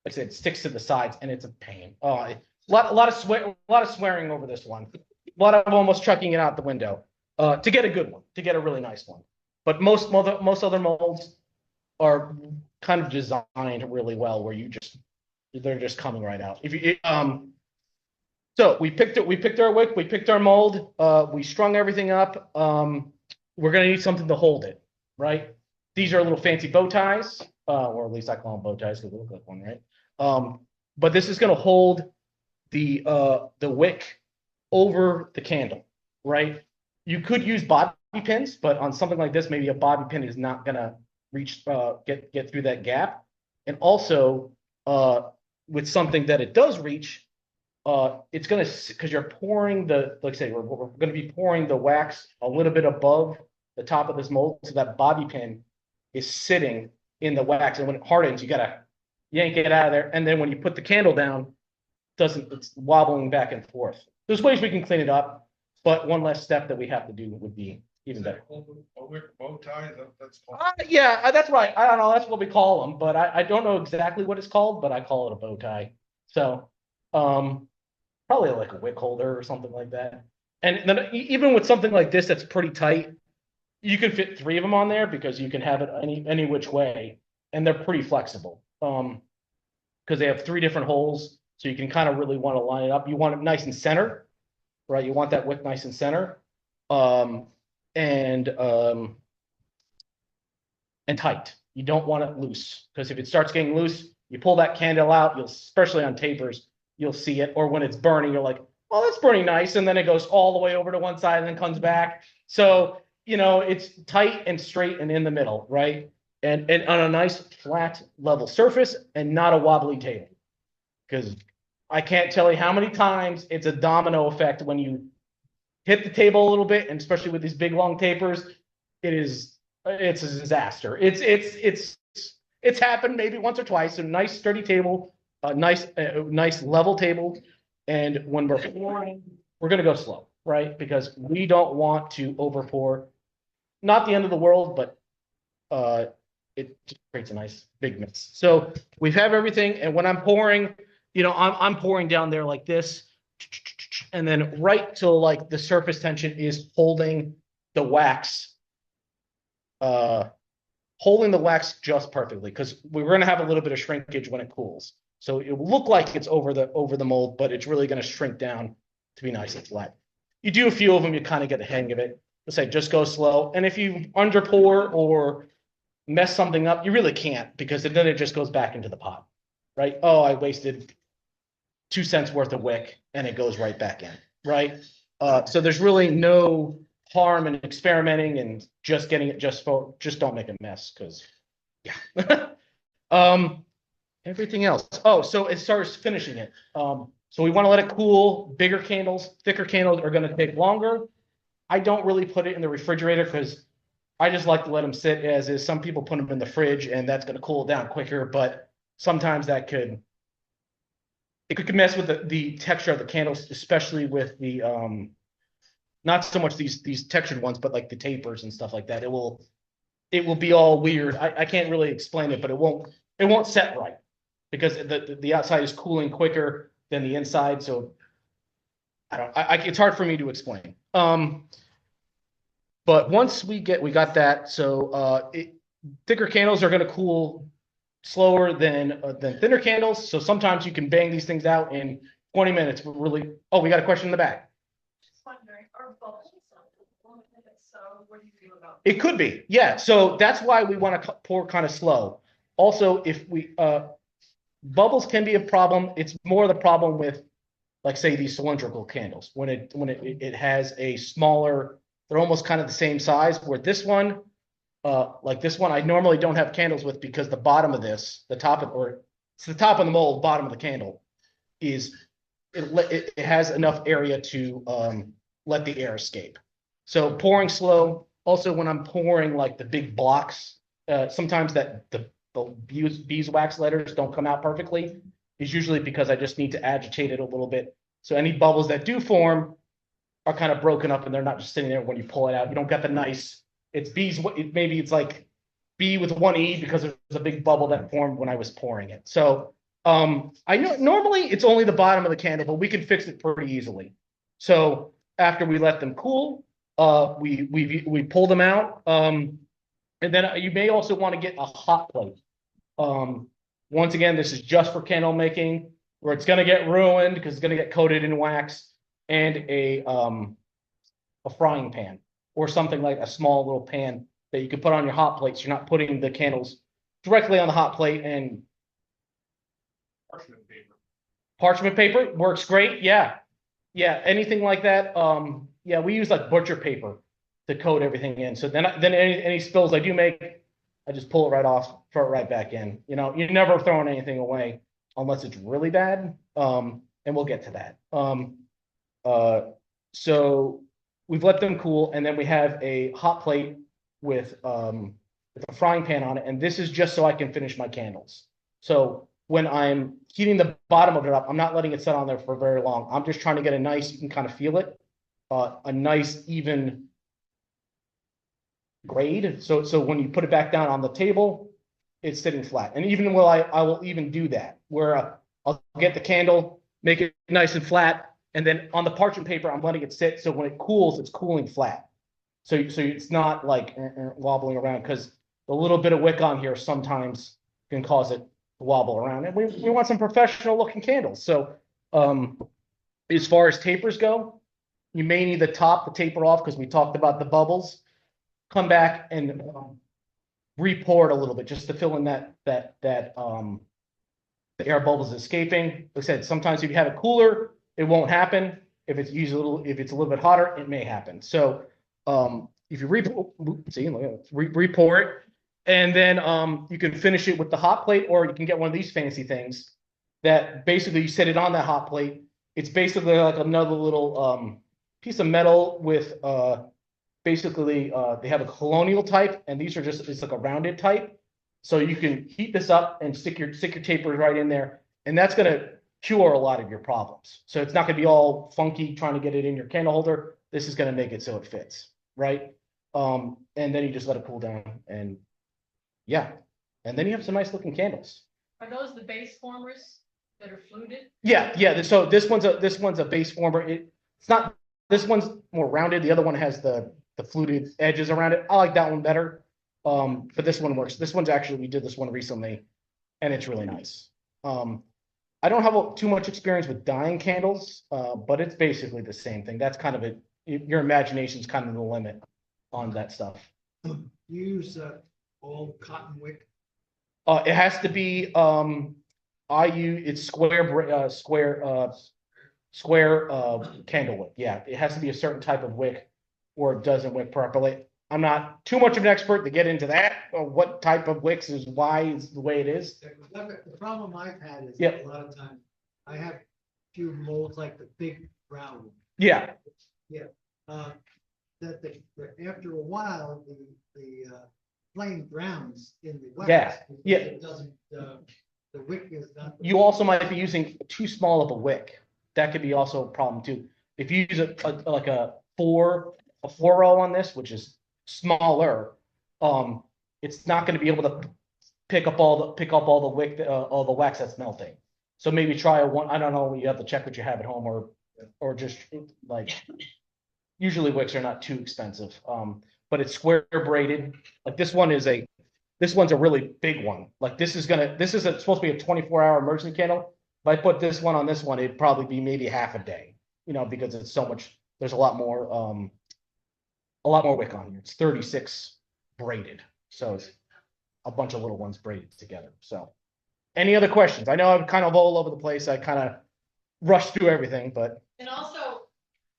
I said, it sticks to the sides and it's a pain. A lot of swearing over this one. A lot of almost chucking it out the window to get a good one, to get a really nice one. But most other molds are kind of designed really well, where they're just coming right out. So we picked our wick, we picked our mold, we strung everything up. We're gonna need something to hold it, right? These are little fancy bow ties, or at least I call them bow ties because they look like one, right? But this is gonna hold the wick over the candle, right? You could use bobby pins, but on something like this, maybe a bobby pin is not gonna reach get through that gap. And also with something that it does reach, it's gonna, because you're pouring like I say, we're gonna be pouring the wax a little bit above the top of this mold, so that bobby pin is sitting in the wax, and when it hardens, you gotta yank it out of there, and then when you put the candle down, it's wobbling back and forth. There's ways we can clean it up, but one less step that we have to do would be even better. A wick bow tie, that's called. Yeah, that's right. I don't know. That's what we call them, but I don't know exactly what it's called, but I call it a bow tie. So, probably like a wick holder or something like that. And then even with something like this that's pretty tight, you can fit 3 of them on there because you can have it any which way. and they're pretty flexible. Because they have 3 different holes, so you can kind of really want to line it up. You want it nice and center, right? You want that wick nice and center, and tight. You don't want it loose, because if it starts getting loose, you pull that candle out, you'll, especially on tapers, you'll see it. Or when it's burning, you're like, oh, that's burning nice, and then it goes all the way over to one side and then comes back. So, you know, it's tight and straight and in the middle, right? And on a nice flat level surface and not a wobbly table. Because I can't tell you how many times it's a domino effect when you hit the table a little bit, and especially with these big long tapers, it's a disaster. It's happened maybe once or twice. A nice sturdy table, a nice level table, and when we're pouring, we're gonna go slow, right? Because we don't want to over pour. Not the end of the world, but it just creates a nice big mess. So we have everything, and when I'm pouring, you know, I'm pouring down there like this, and then right till like the surface tension is holding the wax, just perfectly, because we're going to have a little bit of shrinkage when it cools. So it will look like it's over the mold, but it's really going to shrink down to be nice and flat. You do a few of them, you kind of get the hang of it. Let's say just go slow, and if you under pour or mess something up, you really can't, because then it just goes back into the pot, right? Oh, I wasted 2 cents worth of wick, and it goes right back in, right? So there's really no harm in experimenting and just getting it just don't make a mess, because yeah. Everything else. Oh, so as far as finishing it, so we want to let it cool. Bigger candles, thicker candles are going to take longer. I don't really put it in the refrigerator, because I just like to let them sit as is. Some people put them in the fridge, and that's going to cool down quicker, but sometimes it could mess with the texture of the candles, especially with the not so much these textured ones, but like the tapers and stuff like that. It will be all weird. I can't really explain it, but it won't set right, because the outside is cooling quicker than the inside. So it's hard for me to explain. But once we got that, so thicker candles are going to cool slower than thinner candles. So sometimes you can bang these things out in 20 minutes. But really, oh, we got a question in the back. Just wondering, are bubbles? So what do you feel about? It could be, yeah. So that's why we want to pour kind of slow. Also, if we bubbles can be a problem. It's more the problem with, like, say, these cylindrical candles when it has a smaller. They're almost kind of the same size. Where this one, like this one, I normally don't have candles with, because the bottom of this, it's the top of the mold, bottom of the candle, is it has enough area to let the air escape. So pouring slow. Also, when I'm pouring like the big blocks, sometimes that the beeswax letters don't come out perfectly, is usually because I just need to agitate it a little bit. So any bubbles that do form are kind of broken up, and they're not just sitting there when you pull it out. You don't get the nice, it's bees, maybe it's like B with one E, because there's a big bubble that formed when I was pouring it. So I know normally it's only the bottom of the candle, but we can fix it pretty easily. So after we let them cool, we pull them out. And then you may also want to get a hot plate. Once again, this is just for candle making, where it's going to get ruined because it's going to get coated in wax, and a frying pan, or something like a small little pan that you can put on your hot plate, so you're not putting the candles directly on the hot plate. And parchment paper works great. Yeah, anything like that. Yeah, we use like butcher paper to coat everything in. So then any spills I do make, I just pull it right off, throw it right back in. You know, you're never throwing anything away unless it's really bad. And we'll get to that. So we've let them cool, and then we have a hot plate with a frying pan on it, and this is just so I can finish my candles. So when I'm heating the bottom of it up, I'm not letting it sit on there for very long. I'm just trying to get a nice, you can kind of feel it, a nice even grade. So when you put it back down on the table, it's sitting flat. And even will I will even do that, where I'll get the candle, make it nice and flat, and then on the parchment paper, I'm letting it sit. So when it cools, it's cooling flat. So it's not like wobbling around, because the little bit of wick on here sometimes can cause it to wobble around. And we want some professional looking candles. So as far as tapers go, you may need the top to taper off because we talked about the bubbles. Come back and re-pour it a little bit just to fill in that the air bubbles escaping. Like I said, sometimes if you have it cooler, it won't happen. If it's if it's a little bit hotter, it may happen. So if you re-pour it, and then you can finish it with the hot plate, or you can get one of these fancy things that basically you set it on that hot plate. It's basically like another little piece of metal with basically they have a colonial type, and these are just, it's like a rounded type. So you can heat this up and stick your tapers right in there, and that's gonna cure a lot of your problems. So it's not gonna be all funky trying to get it in your candle holder. This is gonna make it so it fits, right? And then you just let it cool down, and yeah, and then you have some nice looking candles. Are those the base formers that are fluted? Yeah. So this one's a base former. It's not. This one's more rounded. The other one has the fluted edges around it. I like that one better. But this one works. This one's actually, we did this one recently, and it's really nice. I don't have too much experience with dyeing candles, but it's basically the same thing. That's kind of it. Your imagination's kind of the limit on that stuff. Use all cotton wick. It has to be it's square candle wick. Yeah, it has to be a certain type of wick, or it doesn't wick properly. I'm not too much of an expert to get into that, or what type of wicks is why is the way it is. The problem I've had is Yep. a lot of times I have few molds like the big brown one. Yeah, After a while, the flame drowns in the wax. Yeah, yeah. It doesn't, the wick is not. you also might be using too small of a wick. That could be also a problem too. If you use like a four row on this, which is smaller, it's not going to be able to pick up all the wick, all the wax that's melting. So maybe try a one. I don't know. You have to check what you have at home, or just like, usually wicks are not too expensive. But it's square braided. Like this one's a really big one. Like this is supposed to be a 24-hour emergency candle. If I put this one on this one, it'd probably be maybe half a day, because it's so much, there's a lot more wick on here. It's 36 braided. So it's a bunch of little ones braided together. So any other questions? I know I'm kind of all over the place. I kind of rushed through everything, but. And also,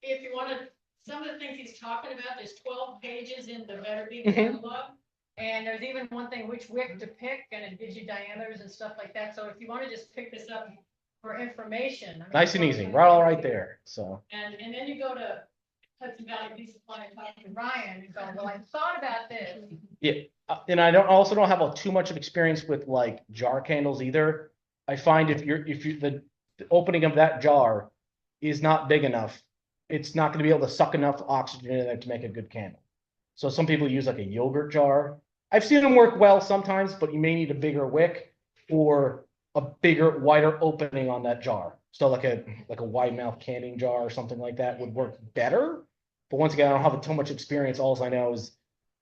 if you want to, some of the things he's talking about, there's 12 pages in the Better Be catalog. And there's even one thing, which wick to pick, and it gives you diameters and stuff like that. So if you want to just pick this up for information. Nice and easy, right, all right there, so. And then you go to Hudson Valley Bee Supply and talk to Ryan and go, well, I thought about this. Yeah, and I also don't have too much of experience with like jar candles either. I find if the opening of that jar is not big enough, it's not going to be able to suck enough oxygen in there to make a good candle. So some people use like a yogurt jar. I've seen them work well sometimes, but you may need a bigger wick or a bigger, wider opening on that jar. So like a wide mouth canning jar or something like that would work better. But once again, I don't have too much experience. All I know is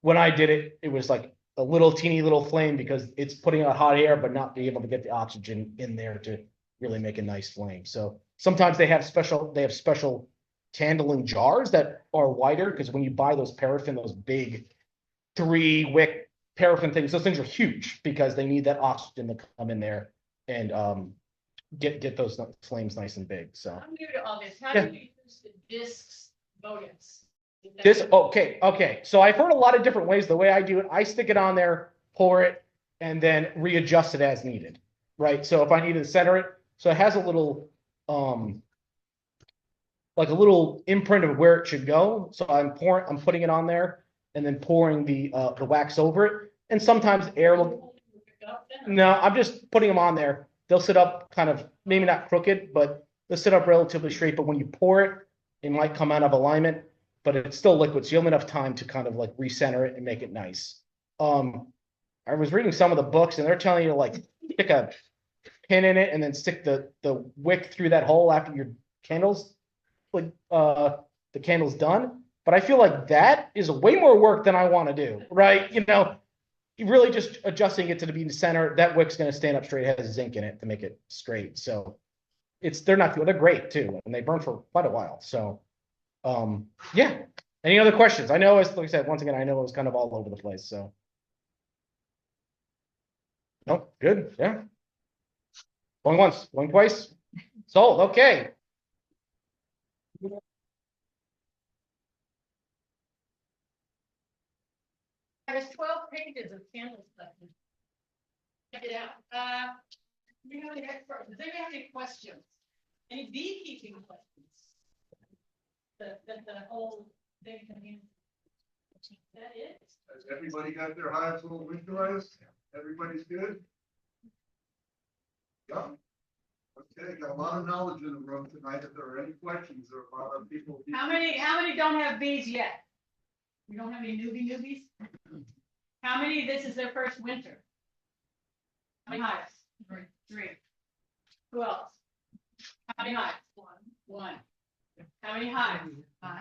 when I did it, it was like a little teeny little flame because it's putting out hot air, but not being able to get the oxygen in there to really make a nice flame. So sometimes they have special candling jars that are wider, because when you buy those paraffin, those big 3-wick paraffin things, those things are huge because they need that oxygen to come in there and get those flames nice and big. So I'm new to all this. How do you use the discs bonus? Okay. So I've heard a lot of different ways. The way I do it, I stick it on there, pour it, and then readjust it as needed. Right. So if I need to center it, so it has a little like a little imprint of where it should go. So I'm putting it on there and then pouring the wax over it. And sometimes air will. No, I'm just putting them on there. They'll sit up kind of, maybe not crooked, but they'll sit up relatively straight. But when you pour it, it might come out of alignment, but it's still liquid. So you have enough time to kind of like recenter it and make it nice. I was reading some of the books and they're telling you to like stick a pin in it and then stick the wick through that hole after your candle's like the candle's done. But I feel like that is way more work than I want to do, right? you're really just adjusting it to be in the center. That wick's gonna stand up straight, it has zinc in it to make it straight, so. They're not, they're great too, and they burn for quite a while, so. Yeah, any other questions? I know, like I said, once again, I know it was kind of all over the place, so. Nope, good, yeah. Going once, going twice, sold, okay. There's 12 pages of candle stuff. Check it out. You know, the expert, does anybody have any questions? Any beekeeping questions? The whole thing can be. That is. Has everybody got their hives all winterized? Everybody's good? Yeah. Okay, got a lot of knowledge in the room tonight. If there are any questions, there are a lot of people. How many don't have bees yet? We don't have any newbies? How many, this is their first winter? How many hives? Three. Who else? How many hives? One. How many hives? 5.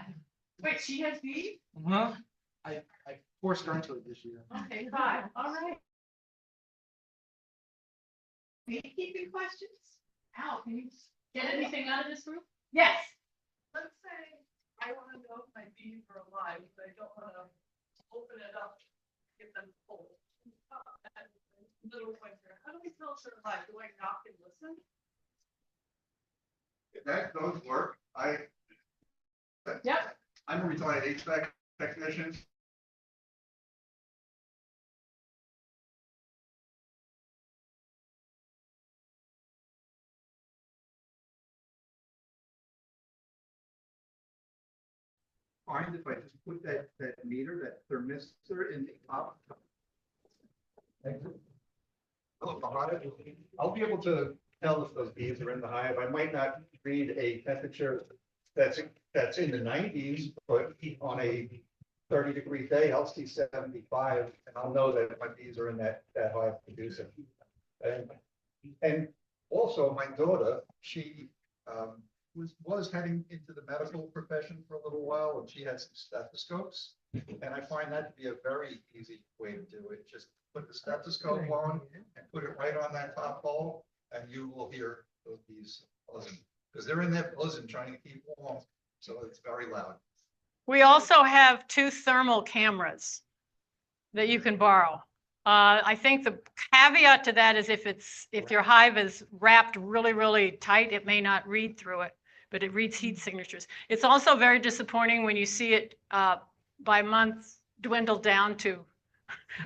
Wait, she has bees? Well, I forced her into it this year. Okay, 5, all right. Beekeeping questions? Al, can you get anything out of this group? Yes. Let's say I want to know if my bees are alive, but I don't want to open it up, get them full. Little winter. How do we tell if they're alive? Do I knock and listen? If that does work, Yep. I'm a retired HVAC technician. Find if I just put that meter, that thermistor in the top. I'll be able to tell if those bees are in the hive. I might not read a temperature that's in the 90s, but on a 30-degree day, I'll see 75, and I'll know that my bees are in that hive producing. And also, my daughter, she was heading into the medical profession for a little while, and she had some stethoscopes, and I find that to be a very easy way to do it. Just put the stethoscope on and put it right on that top hole, and you will hear those bees buzzing, because they're in there buzzing trying to keep warm, so it's very loud. We also have 2 thermal cameras that you can borrow. I think the caveat to that is if your hive is wrapped really, really tight, it may not read through it, but it reads heat signatures. It's also very disappointing when you see it by month dwindle down to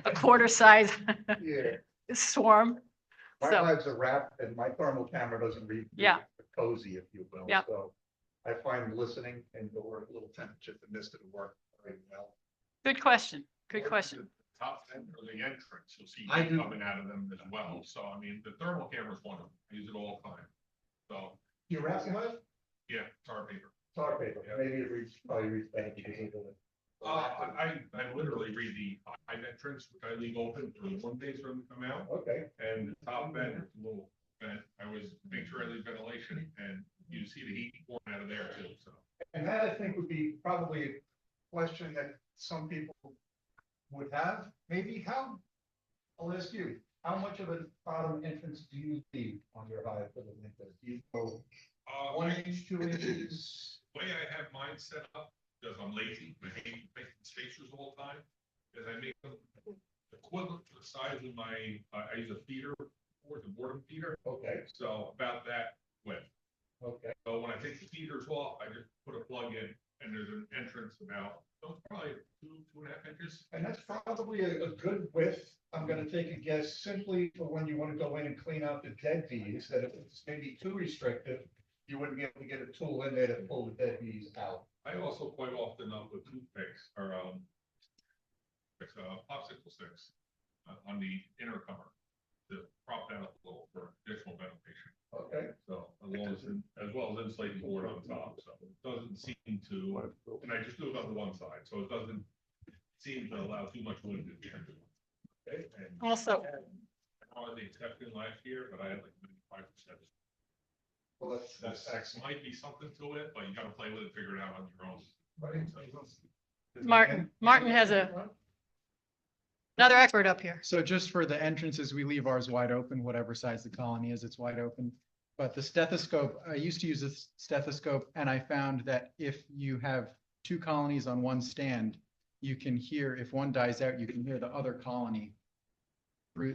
a quarter size Yeah. swarm. My So, hives are wrapped, and my thermal camera doesn't read. Yeah. Cozy, if you will. Yeah. So I find listening and the little temperature thermistor to work very well. good question. Good question. Top end or the entrance, you'll see I heat do. coming out of them as well. So I mean, the thermal camera's one of them. I use it all the time. So You wrap the hive? yeah, tar paper. Tar paper, maybe it probably reads better because of it. I literally read the hive entrance, which I leave open for the one days for them to come out, Okay. and the top vent, is a little vent. I always make sure I leave ventilation, and you see the heat pouring out of there too. So And that, I think, would be probably a question that some people would have. Maybe I'll ask you, how much of a bottom entrance do you leave on your hive for the winter? Do you go 1 inch, 2 inches? the way I have mine set up, because I'm lazy, I hate making spacers all the time, is I make them equivalent to the size of my, I use a feeder, or the boredom feeder, Okay, so about that width. okay. So when I take the feeders off, I just put a plug in, and there's an entrance about, so it's probably 2.5 inches. And that's probably a good width. I'm gonna take a guess simply for when you want to go in and clean out the dead bees, that if it's maybe too restrictive, you wouldn't be able to get a tool in there to pull the dead bees out. I also quite often with toothpicks or popsicle sticks on the inner cover to prop that up a little for additional ventilation. Okay. So as well as insulating board on top, so it doesn't seem to, and I just do it on the one side, so it doesn't seem to allow too much wind to enter. Okay. And Also, I was the exception last year, but I had like 95%. Well, That might be something to it, but you gotta play with it, figure it out on your own. Martin has a, Another expert up here. So just for the entrances, we leave ours wide open, whatever size the colony is, it's wide open. But the stethoscope, I used to use a stethoscope and I found that if you have two colonies on one stand, you can hear, if one dies out, you can hear the other colony.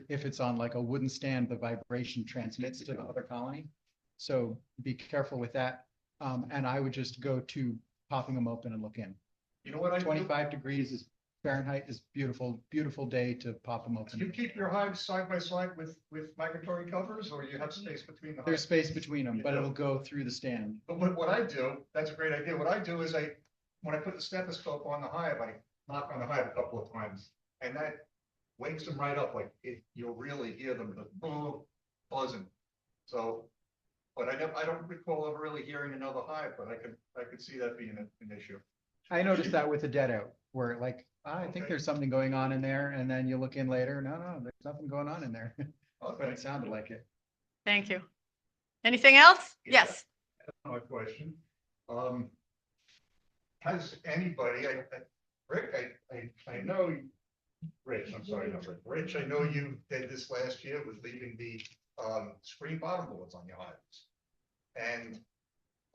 If it's on like a wooden stand, the vibration transmits to the other colony. So be careful with that. And I would just go to popping them open and look in. You know what I do? 25 degrees is Fahrenheit is beautiful, beautiful day to pop them Do you open. keep your hives side by side with migratory covers, or you have space between the There's hives? space between them, but it'll go through the stand. But what I do, that's a great idea. What I do is when I put the stethoscope on the hive, I knock on the hive a couple of times, and that wakes them right up, like you'll really hear them buzzing. So, but I don't recall ever really hearing another hive, but I could see that being an issue. I noticed that with the dead out, where like, I think Okay. there's something going on in there, and then you look in later, no, there's nothing going on in there, but Okay. it sounded like it. Thank you. Anything else? Yeah. Yes. My question. Has anybody, Rick, I know, Rich, I'm sorry, not Rick. Rich, I know you did this last year with leaving the screen bottom boards on your hives. And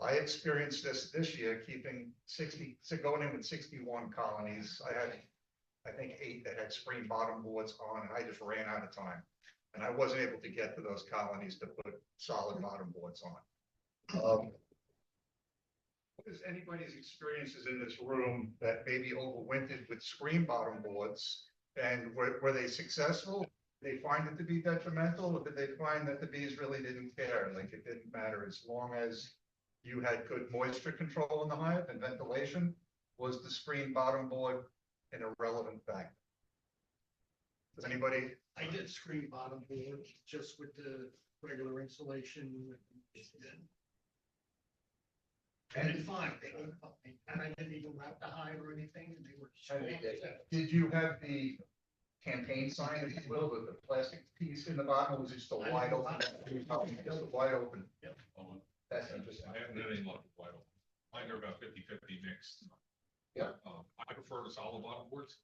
I experienced this year, keeping 60, so going in with 61 colonies. I had, I think, 8 that had screen bottom boards on, and I just ran out of time. And I wasn't able to get to those colonies to put solid bottom boards on. What is anybody's experiences in this room that maybe overwintered with screen bottom boards? And were they successful? Did they find it to be detrimental, or did they find that the bees really didn't care? Like it didn't matter as long as you had good moisture control in the hive and ventilation? Was the screen bottom board an irrelevant factor? Does anybody? I did screen bottom boards just with the regular insulation. And fine, they were fine. And I didn't even wrap the hive or anything, and they were. Did you have the campaign sign, if you will, with the plastic piece in the bottom, or was it just a wide open? Just a wide open. That's interesting. I haven't had any luck with wide open. Mine are about 50-50 mixed. Yeah. I prefer the solid bottom boards,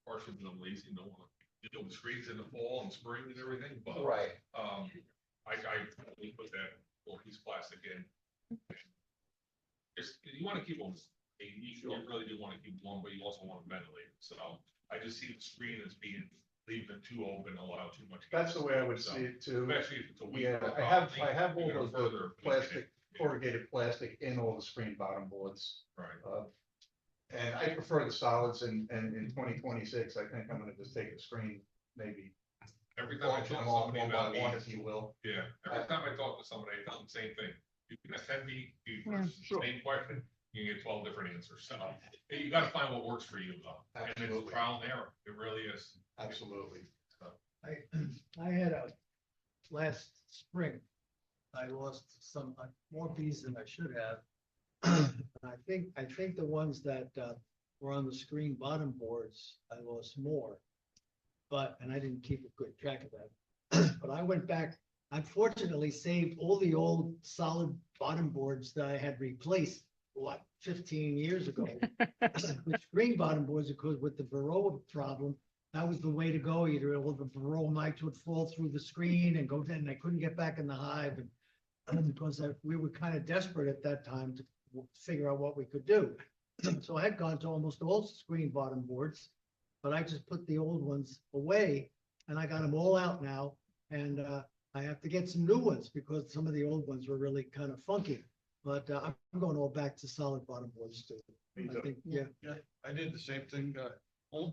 partially because I'm lazy, don't want to deal with screens in the fall and spring and everything, but. Right. I put that little piece of plastic in. You want to keep them, you really do want to keep them warm, but you also want to ventilate. So I just see the screen as leaving it too open, allow too much. That's the way I would see it too. Especially if it's a week. Yeah, I have all of the plastic, corrugated plastic in all the screen bottom boards. Right. And I prefer the solids in 2026. I think I'm gonna just take the screen, maybe. Every time I talk to one somebody by about one, these, if you will. yeah, every time I talk to somebody, I tell them the same thing. You can send me the sure. same question, you can get 12 different answers. So you gotta find what works for you though. And it's Absolutely. trial and error. It really is. Absolutely. I had last spring, I lost some more bees than I should have. I think the ones that were on the screen bottom boards, I lost more. And I didn't keep a good track of that. But I went back, unfortunately saved all the old solid bottom boards that I had replaced, 15 years ago. With screen bottom boards, because with the Varroa problem, that was the way to go. Either all the Varroa mites would fall through the screen and go down, and I couldn't get back in the hive. And because we were kind of desperate at that time to figure out what we could do. So I had gone to almost all screen bottom boards, but I just put the old ones away, and I got them all out now. And I have to get some new ones because some of the old ones were really kind of funky. But I'm going all back to solid bottom boards too. I think, yeah. Yeah, I did the same thing.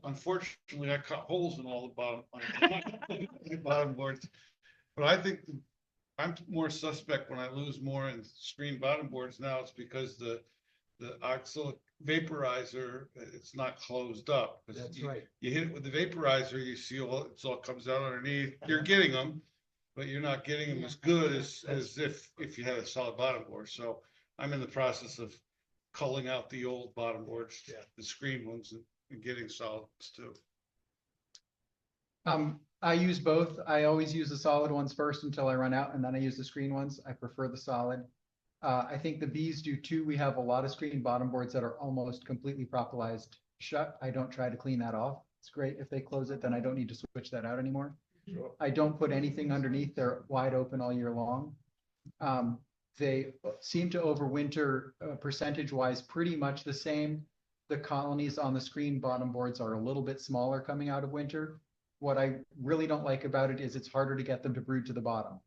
Unfortunately, I cut holes in all the bottom boards. But I think I'm more suspect when I lose more in screen bottom boards now. It's because the oxalic vaporizer, it's not closed up. That's right. You hit it with the vaporizer, you see it all comes out underneath. You're getting them, but you're not getting them as good as if you had a solid bottom board. So I'm in the process of culling out the old bottom boards, the screen ones, and getting solids too. I use both. I always use the solid ones first until I run out, and then I use the screen ones. I prefer the solid. I think the bees do too. We have a lot of screen bottom boards that are almost completely propolized shut. I don't try to clean that off. It's great. If they close it, then I don't need to switch that out anymore. I don't put anything underneath. They're wide open all year long. They seem to overwinter percentage wise pretty much the same. The colonies on the screen bottom boards are a little bit smaller coming out of winter. What I really don't like about it is it's harder to get them to brood to the bottom.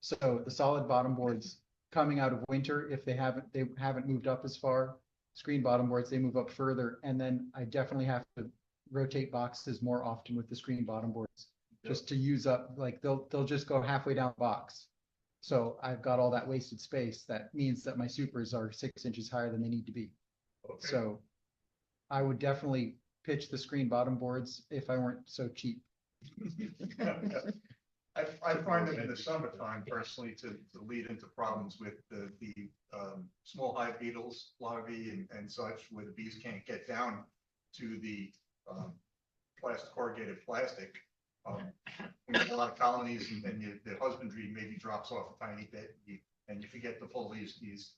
So the solid bottom boards coming out of winter, if they haven't moved up as far, screen bottom boards, they move up further. And then I definitely have to rotate boxes more often with the screen bottom boards, just to use up, like they'll just go halfway down the box. So I've got all that wasted space. That means that my supers are 6 inches higher than they need to be. Okay. So I would definitely pitch the screen bottom boards if I weren't so cheap. I find that in the summertime personally to lead into problems with the small hive beetles, larvae and such, where the bees can't get down to the corrugated plastic. We have a lot of colonies and the husbandry maybe drops off a tiny bit and you forget to pull these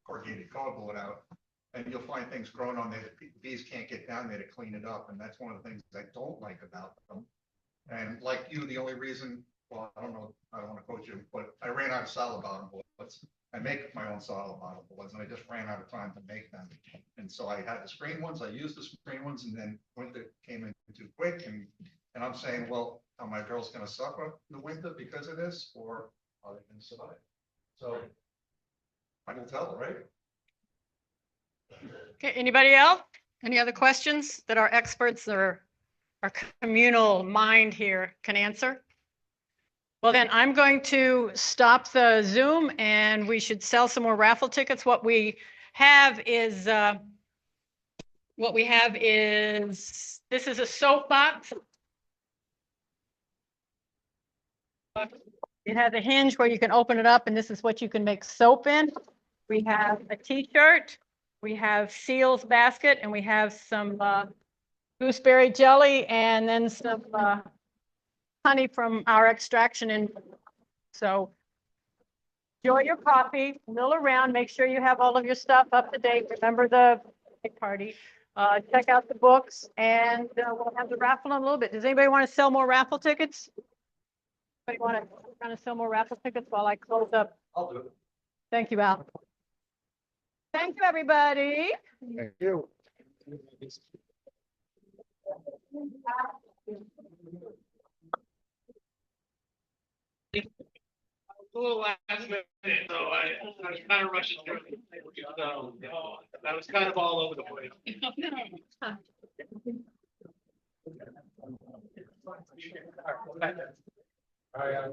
corrugated cardboard out. And you'll find things growing on there that the bees can't get down there to clean it up. And that's one of the things I don't like about them. And like you, the only reason, well, I don't know, I don't want to quote you, but I ran out of solid bottom boards. I make my own solid bottom boards and I just ran out of time to make them. And so I had the screen ones, I used the screen ones, and then winter came in too quick. And I'm saying, well, are my girls going to suffer in the winter because of this, or are they going to survive? So I will tell, right? Okay, anybody else? Any other questions that our experts or our communal mind here can answer? Well, then I'm going to stop the Zoom and we should sell some more raffle tickets. What we have is, this is a soap box. It has a hinge where you can open it up and this is what you can make soap in. We have a t-shirt, we have Ceil's basket, and we have some gooseberry jelly and then some honey from our extraction. And so enjoy your coffee, mill around, make sure you have all of your stuff up to date. Remember the big party. Check out the books and we'll have the raffle in a little bit. Does anybody want to sell more raffle tickets? Anybody want to sell more raffle tickets while I close up? I'll do it. Thank you, Al. Thank you, everybody. Thank you. A little last minute, so I was kind of rushing through. So I was kind of all over the place. All right.